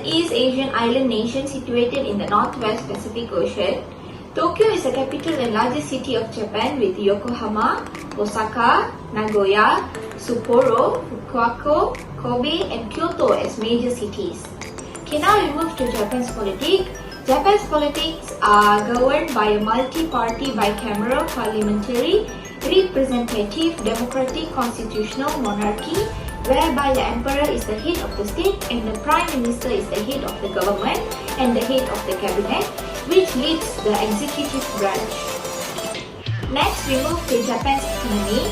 an East Asian island nation situated in the Northwest Pacific Ocean. Tokyo is the capital and largest city of Japan with Yokohama, Osaka, Nagoya, Sapporo, Fukuoka, Kobe and Kyoto as major cities. Okay, now we move to Japan's politics. Japan's politics are governed by a multi-party bicameral parliamentary representative democratic constitutional monarchy whereby the emperor is the head of the state and the prime minister is the head of the government and the head of the cabinet, which leads the executive branch. Next, we move to Japan's economy.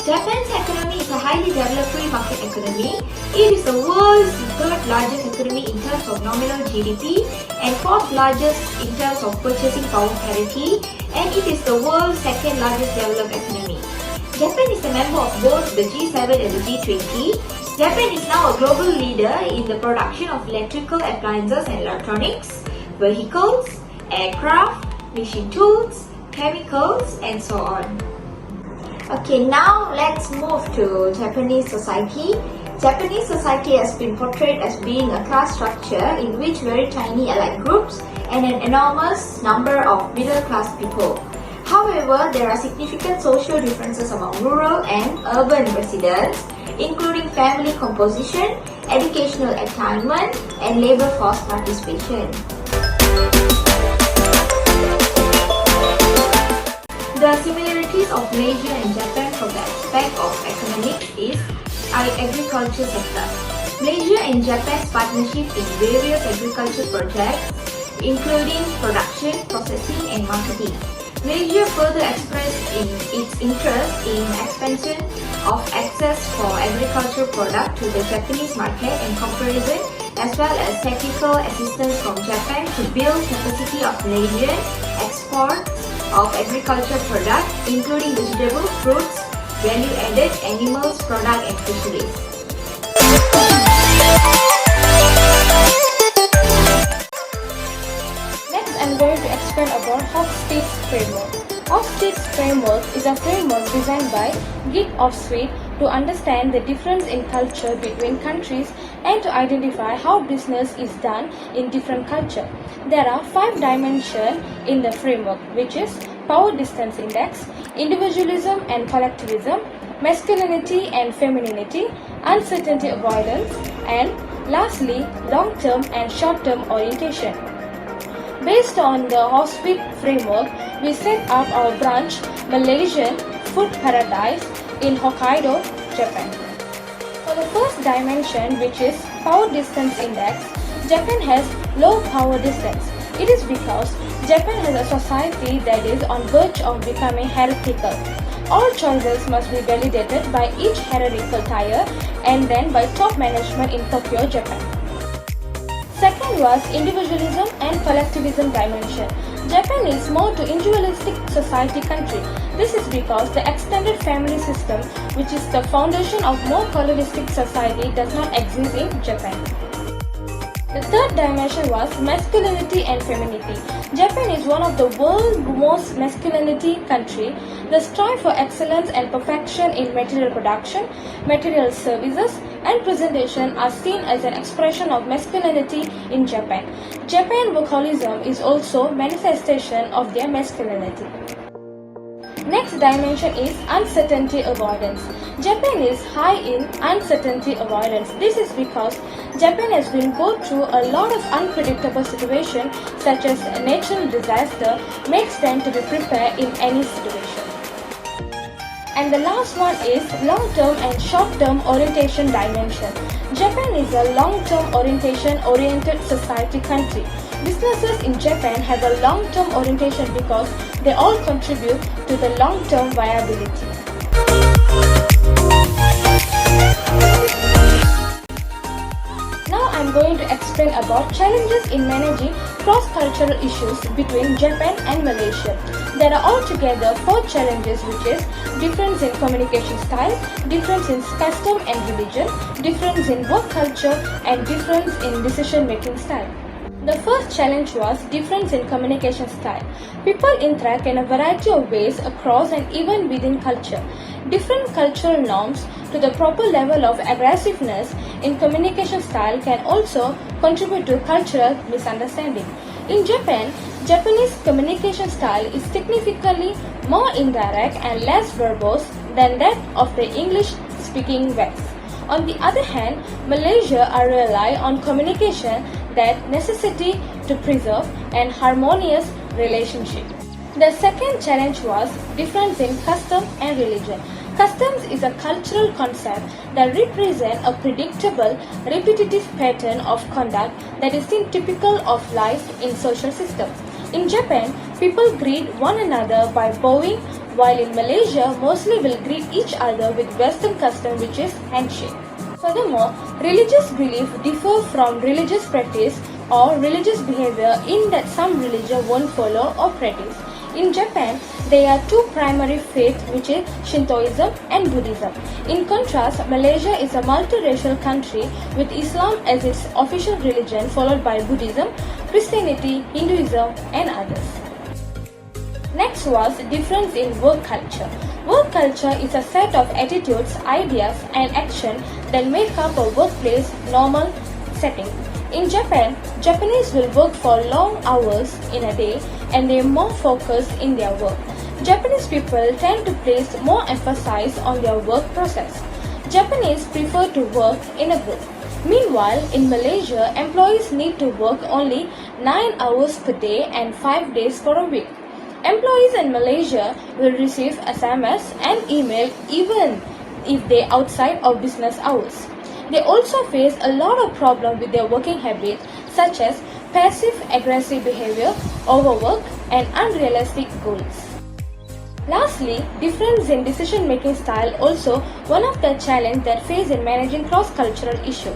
Japan's economy is a highly developed free market economy. It is the world's third largest economy in terms of nominal GDP and fourth largest in terms of purchasing power parity, and it is the world's second largest developed economy. Japan is a member of both the G7 and the G20. Japan is now a global leader in the production of electrical appliances and electronics, vehicles, aircraft, machine tools, chemicals, and so on. Okay, now let's move to Japanese society. Japanese society has been portrayed as being a class structure in which very tiny elite groups and an enormous number of middle-class people. However, there are significant social differences among rural and urban residents, including family composition, educational attainment, and labor force participation. The similarities of Malaysia and Japan from the aspect of economics is agriculture sector. Malaysia and Japan's partnership in various agriculture projects, including production, processing, and marketing. Malaysia further expressed its interest in expansion of access for agricultural products to the Japanese market and comparison, as well as technical assistance from Japan to build capacity of Malaysian export of agricultural products, including vegetables, fruits, value-added animals, product and fisheries. Next, I'm going to explain about Hofstede's framework. Hofstede's framework is a framework designed by Geek Offsuite to understand the difference in culture between countries and to identify how business is done in different cultures. There are 5 dimensions in the framework, which is power distance index, individualism and collectivism, masculinity and femininity, uncertainty avoidance, and lastly, long-term and short-term orientation. Based on the Hofstede framework, we set up our branch Malaysian Food Paradise in Hokkaido, Japan. For the first dimension, which is power distance index, Japan has low power distance. It is because Japan has a society that is on verge of becoming hierarchical. All choices must be validated by each hierarchical tier and then by top management in Tokyo, Japan. Second was individualism and collectivism dimension. Japan is more to individualistic society country. This is because the extended family system, which is the foundation of more pluralistic society, does not exist in Japan. The third dimension was masculinity and femininity. Japan is one of the world's most masculinity country. The strive for excellence and perfection in material production, material services, and presentation are seen as an expression of masculinity in Japan. Japan workaholism is also manifestation of their masculinity. Next dimension is uncertainty avoidance. Japan is high in uncertainty avoidance. This is because Japan has been go through a lot of unpredictable situations such as a natural disaster makes them to be prepared in any situation. And the last one is long-term and short-term orientation dimension. Japan is a long-term oriented society country. Businesses in Japan have a long-term orientation because they all contribute to the long-term viability. Now I'm going to explain about challenges in managing cross-cultural issues between Japan and Malaysia. There are altogether 4 challenges, which is difference in communication style, difference in custom and religion, difference in work culture, and difference in decision-making style. The first challenge was difference in communication style. People interact in a variety of ways across and even within culture. Different cultural norms to the proper level of aggressiveness in communication style can also contribute to cultural misunderstanding. In Japan, Japanese communication style is significantly more indirect and less verbose than that of the English-speaking West. On the other hand, Malaysia rely on communication that necessity to preserve an harmonious relationship. The second challenge was difference in custom and religion. Customs is a cultural concept that represents a predictable, repetitive pattern of conduct that is typical of life in social systems. In Japan, people greet one another by bowing, while in Malaysia, mostly will greet each other with Western custom, which is handshake. Furthermore, religious belief differ from religious practice or religious behavior in that some religion won't follow or practice. In Japan, there are two primary faiths, which is Shintoism and Buddhism. In contrast, Malaysia is a multiracial country with Islam as its official religion, followed by Buddhism, Christianity, Hinduism, and others. Next was difference in work culture. Work culture is a set of attitudes, ideas, and action that make up a workplace normal setting. In Japan, Japanese will work for long hours in a day and they are more focused in their work. Japanese people tend to place more emphasis on their work process. Japanese prefer to work in a group. Meanwhile, in Malaysia, employees need to work only 9 hours per day and 5 days for a week. Employees in Malaysia will receive SMS and email even if they are outside of business hours. They also face a lot of problems with their working habits such as passive-aggressive behavior, overwork, and unrealistic goals. Lastly, difference in decision-making style also one of the challenges that face in managing cross-cultural issues.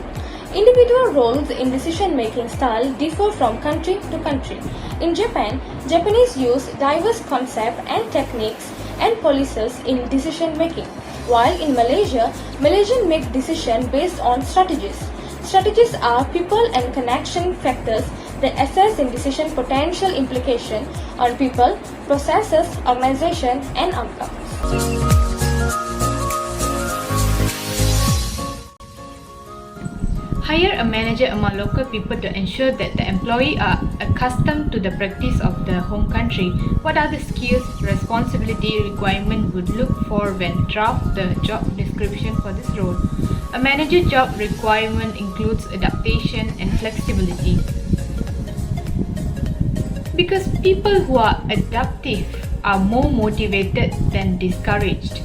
Individual roles in decision-making style differ from country to country. In Japan, Japanese use diverse concepts and techniques and policies in decision-making, while in Malaysia, Malaysians make decisions based on strategies. Strategies are people and connection factors that assess in decision potential implication on people, processes, organization, and outcomes. Hire a manager among local people to ensure that the employee are accustomed to the practice of the home country. What are the skills, responsibility, requirement would look for when draft the job description for this role? A manager job requirement includes adaptation and flexibility. Because people who are adaptive are more motivated than discouraged.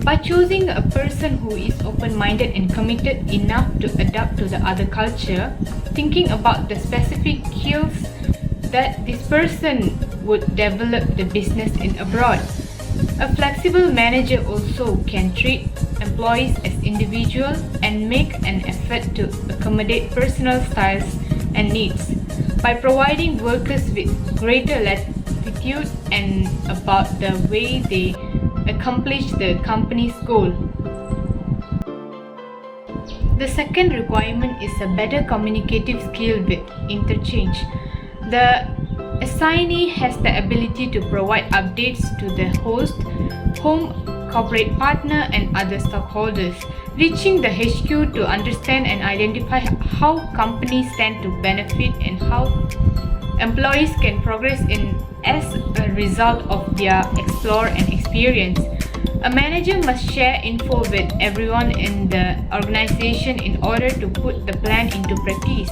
By choosing a person who is open-minded and committed enough to adapt to the other culture, thinking about the specific skills that this person would develop the business in abroad. A flexible manager also can treat employees as individuals and make an effort to accommodate personal styles and needs. By providing workers with greater latitude and about the way they accomplish the company's goal. The second requirement is a better communicative skill with interchange. The assignee has the ability to provide updates to the host, home corporate partner, and other stockholders, reaching the HQ to understand and identify how companies stand to benefit and how employees can progress in as a result of their explore and experience. A manager must share info with everyone in the organization in order to put the plan into practice.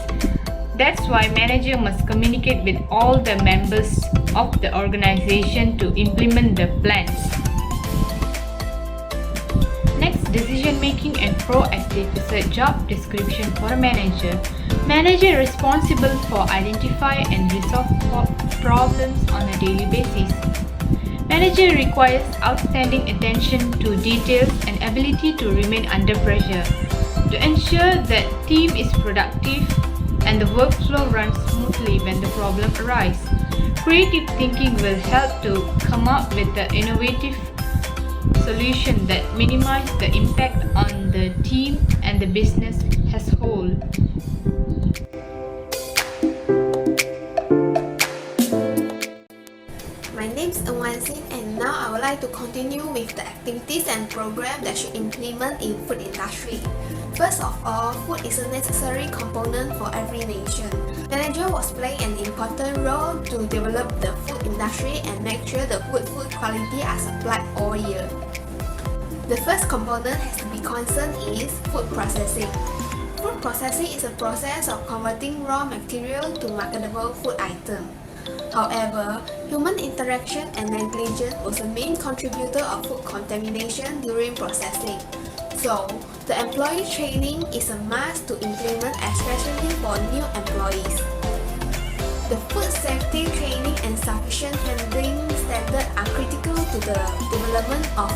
That's why manager must communicate with all the members of the organization to implement the plans. Next, decision making and proactive is a job description for a manager. Manager responsible for identify and resolve problems on a daily basis. Manager requires outstanding attention to details and ability to remain under pressure to ensure that team is productive and the workflow runs smoothly when the problem arises. Creative thinking will help to come up with the innovative solution that minimize the impact on the team and the business as whole. my name is Eun Sin, and now I would like to continue with the activities and programs that should implement in food industry. First of all, food is a necessary component for every nation. Manager was playing an important role to develop the food industry and make sure the good food quality are supplied all year. The first component has to be concerned is food processing. Food processing is a process of converting raw material to marketable food item. However, human interaction and negligence was the main contributor of food contamination during processing. So, the employee training is a must to implement, especially for new employees. The food safety training and sufficient handling standards are critical to the development of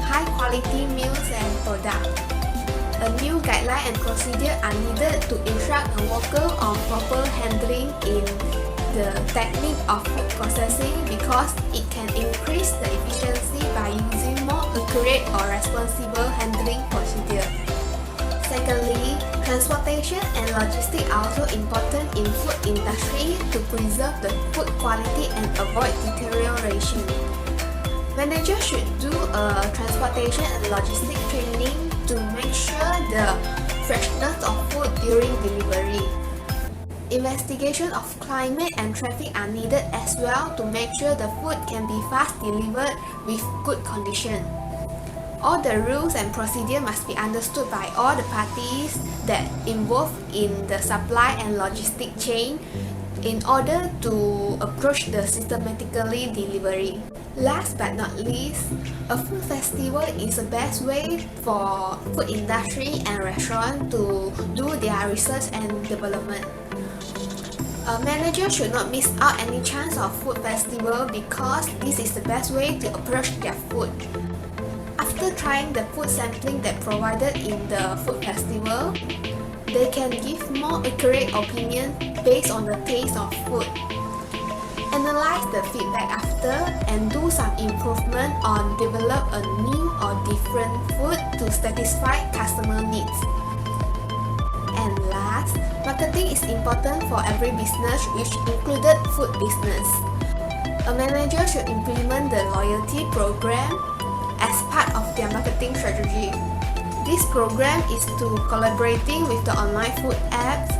high-quality meals and products. A new guideline and procedure are needed to instruct a worker on proper handling in the technique of food processing because it can increase the efficiency by using more accurate or responsible handling procedure. Secondly, transportation and logistics are also important in food industry to preserve the food quality and avoid deterioration. Managers should do a transportation and logistics training to make sure the freshness of food during delivery. Investigation of climate and traffic are needed as well to make sure the food can be fast delivered with good condition. All the rules and procedure must be understood by all the parties that involved in the supply and logistic chain in order to approach the systematically delivery. Last but not least, a food festival is the best way for food industry and restaurant to do their research and development. A manager should not miss out any chance of food festival because this is the best way to approach their food. After trying the food sampling that provided in the food festival, they can give more accurate opinion based on the taste of food. Analyze the feedback after and do some improvement on develop a new or different food to satisfy customer needs. And last, marketing is important for every business, which included food business. A manager should implement the loyalty program as part of their marketing strategy. This program is to collaborating with the online food apps,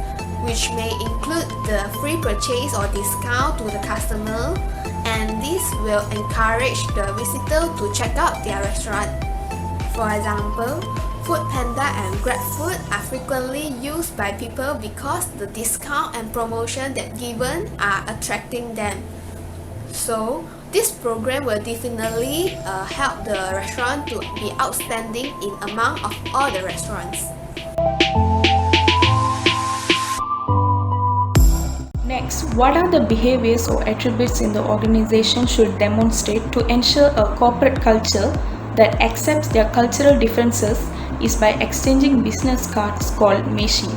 which may include the free purchase or discount to the customer, and this will encourage the visitor to check out their restaurant. For example, Foodpanda and GrabFood are frequently used by people because the discount and promotion that given are attracting them. So, this program will definitely help the restaurant to be outstanding in among of all the restaurants. Next, what are the behaviors or attributes in the organization should demonstrate to ensure a corporate culture that accepts their cultural differences is by exchanging business cards called meishi.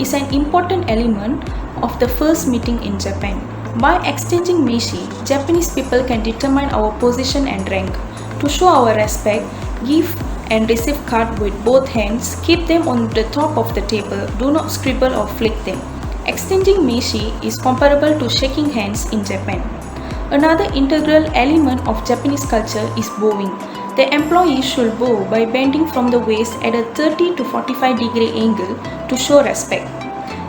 Is an important element of the first meeting in Japan. By exchanging meishi, Japanese people can determine our position and rank. To show our respect, give and receive card with both hands, keep them on the top of the table, do not scribble or flick them. Exchanging meishi is comparable to shaking hands in Japan. Another integral element of Japanese culture is bowing. The employee should bow by bending from the waist at a 30 to 45 degree angle to show respect.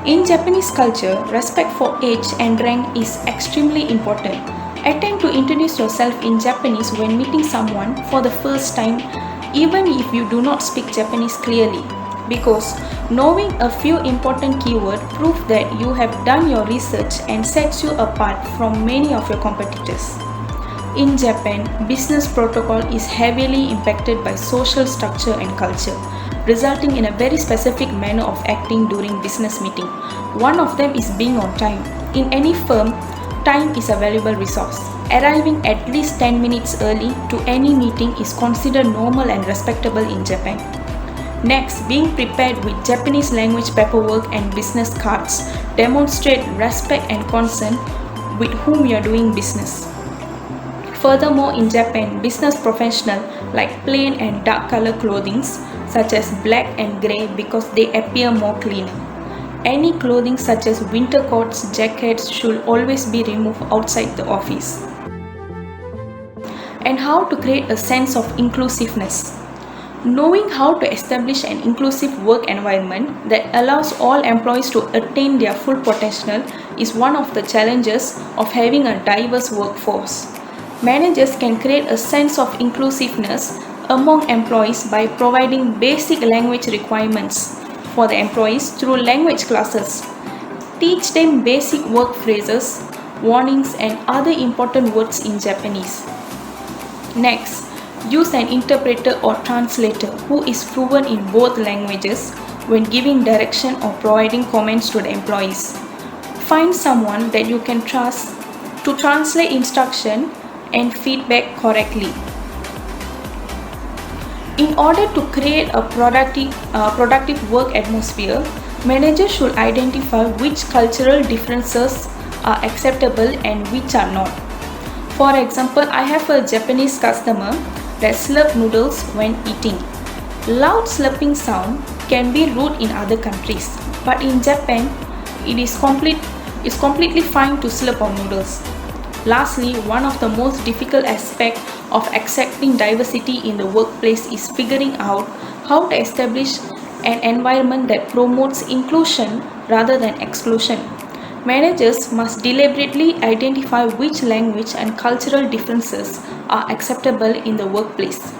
In Japanese culture, respect for age and rank is extremely important. Attempt to introduce yourself in Japanese when meeting someone for the first time, even if you do not speak Japanese clearly, because knowing a few important keywords proves that you have done your research and sets you apart from many of your competitors. In Japan, business protocol is heavily impacted by social structure and culture, resulting in a very specific manner of acting during business meeting. One of them is being on time. In any firm, time is a valuable resource. Arriving at least 10 minutes early to any meeting is considered normal and respectable in Japan. Next, being prepared with Japanese language paperwork and business cards demonstrate respect and concern with whom you are doing business. Furthermore, in Japan, business professionals like plain and dark color clothing such as black and grey because they appear more clean. Any clothing such as winter coats, jackets should always be removed outside the office. and how to create a sense of inclusiveness. Knowing how to establish an inclusive work environment that allows all employees to attain their full potential is one of the challenges of having a diverse workforce. Managers can create a sense of inclusiveness among employees by providing basic language requirements for the employees through language classes. Teach them basic work phrases, warnings, and other important words in Japanese. Next, use an interpreter or translator who is fluent in both languages when giving direction or providing comments to the employees. Find someone that you can trust to translate instruction and feedback correctly. In order to create a productive work atmosphere, managers should identify which cultural differences are acceptable and which are not. For example, I have a Japanese customer that slurp noodles when eating. Loud slurping sound can be rude in other countries, but in Japan, it's completely fine to slurp on noodles. Lastly, one of the most difficult aspects of accepting diversity in the workplace is figuring out how to establish an environment that promotes inclusion rather than exclusion. Managers must deliberately identify which language and cultural differences are acceptable in the workplace.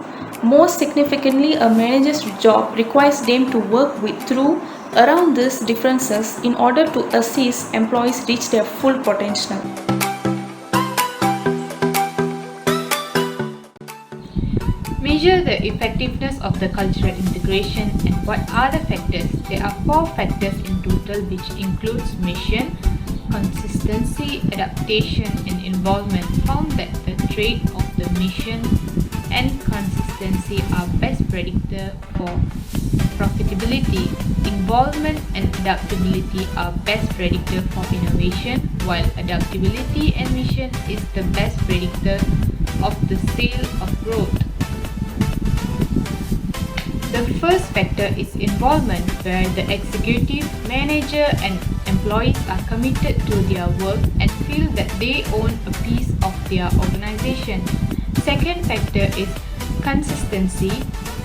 Most significantly, a manager's job requires them to work through around these differences in order to assist employees reach their full potential. Measure the effectiveness of the cultural integration and what are the factors. There are 4 factors in total, which includes mission, consistency, adaptation, and involvement. Found that the trait of the mission and consistency are best predictor for profitability. Involvement and adaptability are best predictor for innovation, while adaptability and mission is the best predictor of the sale of growth. The first factor is involvement, where the executive, manager, and employees are committed to their work and feel that they own a piece of their organization. Second factor is consistency.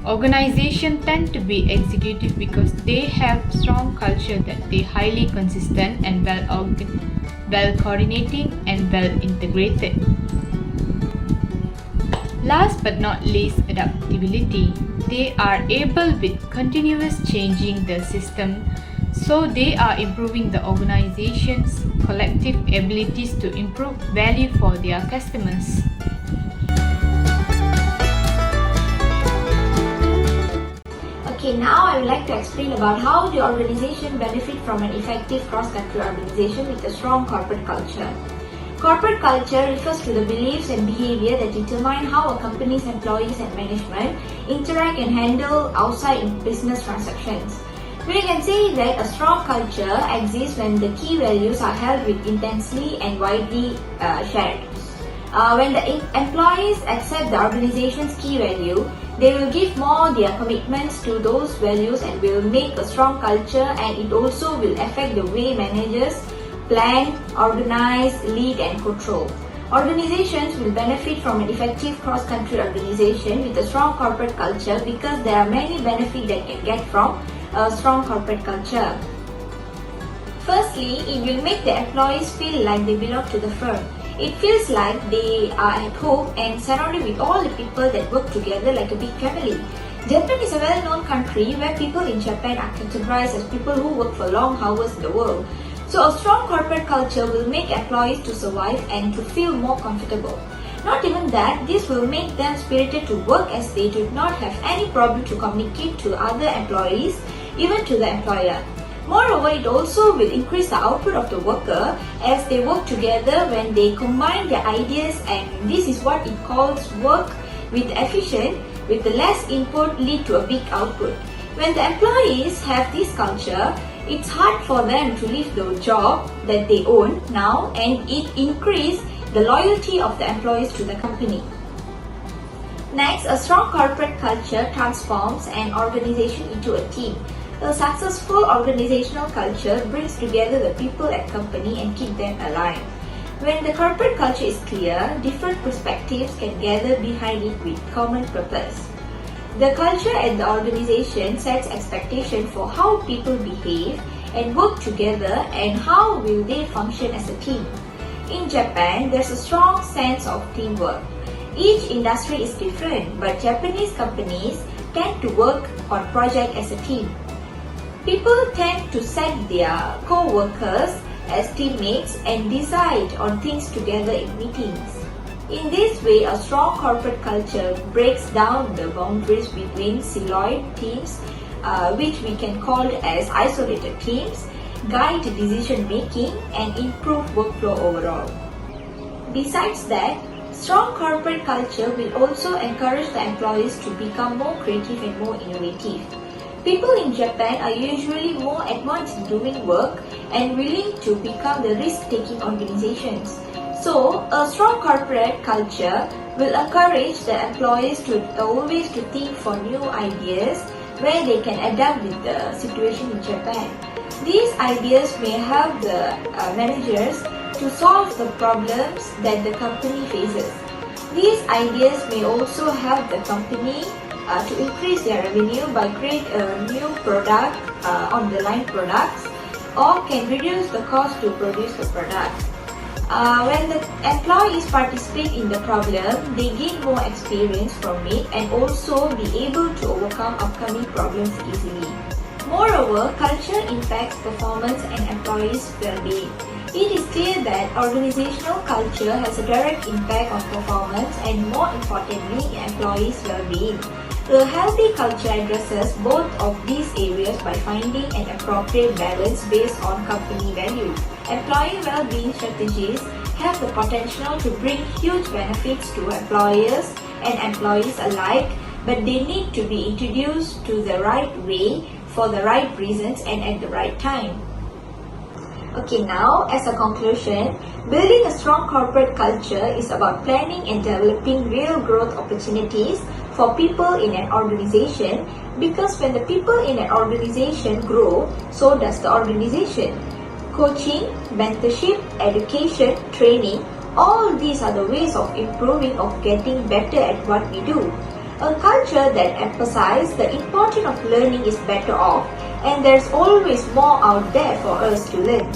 Organizations tend to be executive because they have strong culture that they highly consistent and well coordinating and well integrated. Last but not least, adaptability. They are able with continuous changing the system, so they are improving the organization's collective abilities to improve value for their customers. Okay, now I would like to explain about how the organization benefit from an effective cross-country organization with a strong corporate culture. Corporate culture refers to the beliefs and behavior that determine how a company's employees and management interact and handle outside business transactions. We can say that a strong culture exists when the key values are held with intensely and widely shared. When the employees accept the organization's key value, they will give more their commitments to those values and will make a strong culture, and it also will affect the way managers plan, organize, lead, and control. Organizations will benefit from an effective cross-country organization with a strong corporate culture because there are many benefits they can get from a strong corporate culture. Firstly, it will make the employees feel like they belong to the firm. It feels like they are at home and surrounded with all the people that work together like a big family. Japan is a well-known country where people in Japan are categorized as people who work for long hours in the world. So a strong corporate culture will make employees to survive and to feel more comfortable. Not even that, this will make them spirited to work as they do not have any problem to communicate to other employees, even to the employer. Moreover, it also will increase the output of the worker as they work together when they combine their ideas, and this is what it calls work with efficient, with the less input lead to a big output. When the employees have this culture, it's hard for them to leave the job that they own now, and it increases the loyalty of the employees to the company. Next, a strong corporate culture transforms an organization into a team. A successful organizational culture brings together the people at company and keep them aligned. When the corporate culture is clear, different perspectives can gather behind it with common purpose. The culture at the organization sets expectation for how people behave and work together and how will they function as a team. In Japan, there's a strong sense of teamwork. Each industry is different, but Japanese companies tend to work on projects as a team. People tend to set their co-workers as teammates and decide on things together in meetings. In this way, a strong corporate culture breaks down the boundaries between siloed teams, which we can call as isolated teams, guide decision making, and improve workflow overall. Besides that, strong corporate culture will also encourage the employees to become more creative and more innovative. People in Japan are usually more advanced in doing work and willing to become the risk-taking organizations. So, a strong corporate culture will encourage the employees to always to think for new ideas where they can adapt with the situation in Japan. These ideas may help the managers to solve the problems that the company faces. These ideas may also help the company to increase their revenue by create a new product on the line products, or can reduce the cost to produce the product. When the employees participate in the problem, they gain more experience from it and also be able to overcome upcoming problems easily. Moreover, culture impacts performance and employees' well-being. It is clear that organizational culture has a direct impact on performance and, more importantly, employees' well-being. A healthy culture addresses both of these areas by finding an appropriate balance based on company values. Employee well-being strategies have the potential to bring huge benefits to employers and employees alike, but they need to be introduced to the right way, for the right reasons, and at the right time. Okay, now as a conclusion, building a strong corporate culture is about planning and developing real growth opportunities for people in an organization, because when the people in an organization grow, so does the organization. Coaching, mentorship, education, training, all these are the ways of improving, of getting better at what we do. A culture that emphasizes the importance of learning is better off, and there's always more out there for us to learn.